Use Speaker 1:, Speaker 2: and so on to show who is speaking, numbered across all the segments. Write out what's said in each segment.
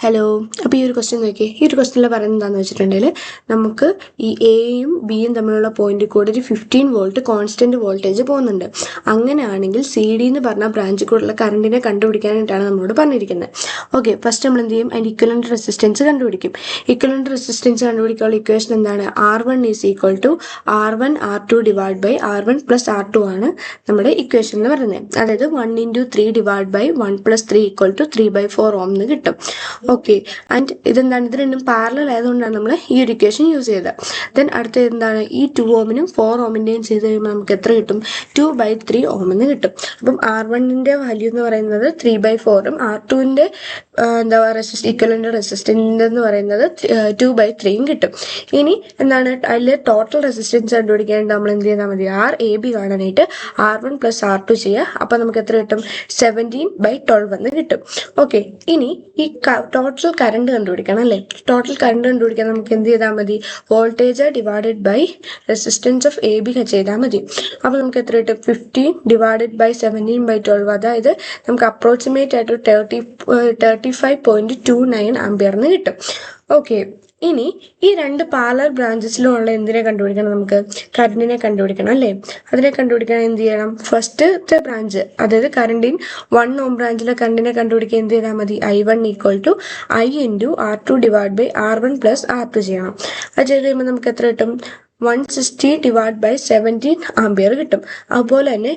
Speaker 1: Hello. അപ്പോൾ ഈ ഒരു ക്വസ്റ്റ്യൻ നോക്കിയേ. ഈ ഒരു ക്വസ്റ്റ്യനിൽ പറയുന്നത് എന്താണെന്ന് വെച്ചിട്ടുണ്ടെങ്കിൽ നമുക്ക് ഈ എയും ബിയും തമ്മിലുള്ള പോയിന്റിൽ കൂടെ ഒരു 15 വോൾട്ട് കോൺസ്റ്റന്റ് വോൾട്ടേജ് പോകുന്നുണ്ട്. അങ്ങനെയാണെങ്കിൽ സി ഡി എന്ന് പറഞ്ഞ ബ്രാഞ്ചിൽ കൂടെയുള്ള കറണ്ടിനെ കണ്ടുപിടിക്കാനായിട്ടാണ് നമ്മളോട് പറഞ്ഞിരിക്കുന്നത്. ഓക്കെ, ഫസ്റ്റ് നമ്മൾ എന്ത് ചെയ്യും? അതിൻ്റെ ഇക്വലന്റ് റെസിസ്റ്റൻസ് കണ്ടുപിടിക്കും. ഇക്വലന്റ് റെസിസ്റ്റൻസ് കണ്ടുപിടിക്കാനുള്ള ഇക്വേഷൻ എന്താണ്? R1 is equal to R1 R2 divide by R1 plus R2 ആണ് നമ്മുടെ ഇക്വേഷൻ എന്ന് പറയുന്നത്. അതായത് 1 × 3 ഡിവൈഡ് ബൈ 1 + 3 ഈക്വൽ ടു 3/4 ഓം എന്ന് കിട്ടും. ഓക്കെ, ആൻഡ് ഇതെന്താണ്? ഇത് രണ്ടും പാരലൽ ആയതുകൊണ്ടാണ് നമ്മൾ ഈ ഒരു ഇക്വേഷൻ യൂസ് ചെയ്തത്. ദെൻ അടുത്ത എന്താണ്? ഈ 2 ഓമിനും 4 ഓമിൻ്റെയും ചെയ്ത് കഴിയുമ്പോൾ നമുക്ക് എത്ര കിട്ടും? 2/3 ഓം എന്ന് കിട്ടും. അപ്പം R1ൻ്റെ വാല്യൂ എന്ന് പറയുന്നത് 3/4 R2ൻ്റെ എന്താ പറയുക ഇക്വലന്റ് റെസിസ്റ്റൻസ് എന്ന് പറയുന്നത് 2/3 കിട്ടും. ഇനി എന്താണ്? അതിൽ ടോട്ടൽ റെസിസ്റ്റൻസ് കണ്ടുപിടിക്കാനായിട്ട് നമ്മൾ എന്ത് ചെയ്താൽ മതി? RAB കാണാനായിട്ട് R1 + R2 ചെയ്യുക. അപ്പം നമുക്ക് എത്ര കിട്ടും? 17/12 എന്ന് കിട്ടും. ഓക്കെ, ഇനി ഈ ടോട്ടൽ കറണ്ട് കണ്ടുപിടിക്കണം അല്ലേ? ടോട്ടൽ കറണ്ട് കണ്ടുപിടിക്കാൻ നമുക്ക് എന്ത് ചെയ്താൽ മതി? Voltage divided by resistance of AB ചെയ്താൽ മതി. അപ്പോൾ നമുക്ക് എത്ര കിട്ടും? 15 ഡിവൈഡഡ് ബൈ 17/12, അതായത് നമുക്ക് അപ്രോക്സിമേറ്റ് ആയിട്ട് 35.29 ആംപിയറിന് കിട്ടും. ഓക്കെ, ഇനി ഈ രണ്ട് പാരലൽ ബ്രാഞ്ചസിലുള്ള എന്തിനെ കണ്ടുപിടിക്കണം? നമുക്ക് കറണ്ടിനെ കണ്ടുപിടിക്കണം അല്ലേ? അതിനെ കണ്ടുപിടിക്കാൻ എന്ത് ചെയ്യണം? ഫസ്റ്റത്തെ ബ്രാഞ്ച്, അതായത് കറണ്ടിൻ 1 ഓം ബ്രാഞ്ചിലെ കറണ്ടിനെ കണ്ടുപിടിക്കാൻ എന്ത് ചെയ്താൽ മതി? I1 = I × R2 divide by R1 + R2 ചെയ്യണം. അത് ചെയ്ത് കഴിയുമ്പോൾ നമുക്ക് എത്ര കിട്ടും? 160 ഡിവൈഡ് ബൈ 17 ആംപിയർ കിട്ടും. അതുപോലെ തന്നെ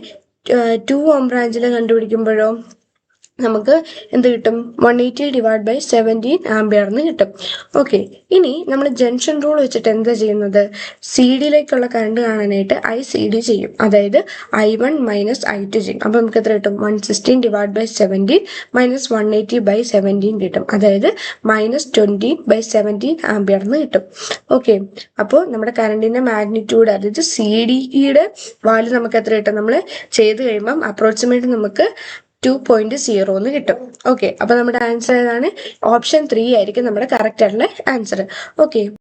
Speaker 1: 2 ഓം ബ്രാഞ്ചിലെ കണ്ടുപിടിക്കുമ്പോഴോ നമുക്ക് എന്ത് കിട്ടും? 180 ഡിവൈഡ് ബൈ 17 ആംപിയറിന് കിട്ടും. ഓക്കെ, ഇനി നമ്മൾ ജംഗ്ഷൻ റൂൾ വെച്ചിട്ട് എന്താ ചെയ്യുന്നത്? സി ഡിയിലേക്കുള്ള കറണ്ട് കാണാനായിട്ട് ICD ചെയ്യും, അതായത് I1 - I2 ചെയ്യും. അപ്പോൾ നമുക്ക് എത്ര കിട്ടും? 116 ഡിവൈഡ് ബൈ 17 -180/17 കിട്ടും, അതായത് -20/17 ആംപിയറിന് കിട്ടും. ഓക്കെ, അപ്പോൾ നമ്മുടെ കറണ്ടിൻ്റെ മാഗ്നിറ്റ്യൂഡ്, അതായത് CDയുടെ വാല്യൂ നമുക്ക് എത്ര കിട്ടും? നമ്മൾ ചെയ്ത് കഴിയുമ്പം അപ്രോക്സിമേറ്റ് നമുക്ക് 2.0 എന്ന് കിട്ടും. ഓക്കെ, അപ്പോൾ നമ്മുടെ ആൻസർ ഏതാണ്? ഓപ്ഷൻ 3 ആയിരിക്കും നമ്മുടെ കറക്റ്റ് ആയിട്ടുള്ള ആൻസർ. ഓക്കെ.